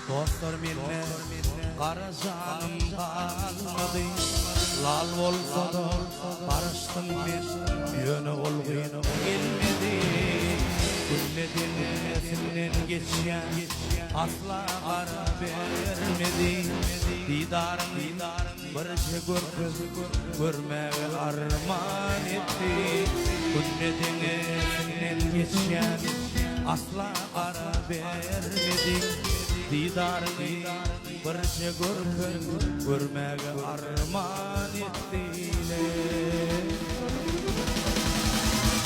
Dostlar minne kara canım kalmadı. Lal olsa da barıştım bir yönü olguyunu gelmedi. Gülledin esimden geçen asla kara vermedi. Didarın barışı görmeye armağan etti. Gülledin esimden geçen asla kara vermedi. Didarını barışı görmeye armağan ettiler.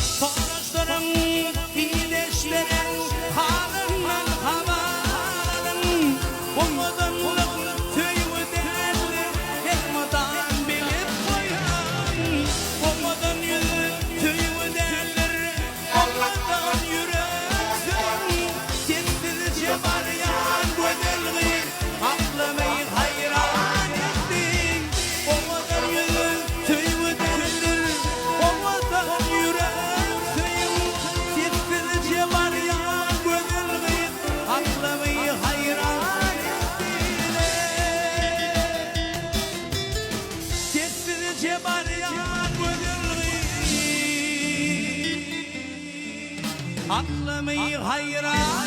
Sonuçların iyileşlerin halından havarın umudunluk tüyü değerli etmadan bilip koyan umudun yüzü tüyü değerli olmadan yürüsün sessizce var ya gözülgü aklımı hayran etti umudun yüzü tüyü değerli olmadan yürüsün sessizce var ya gözülgü aklımı hayran ettiler sessizce var ya gözülgü aklımı hayran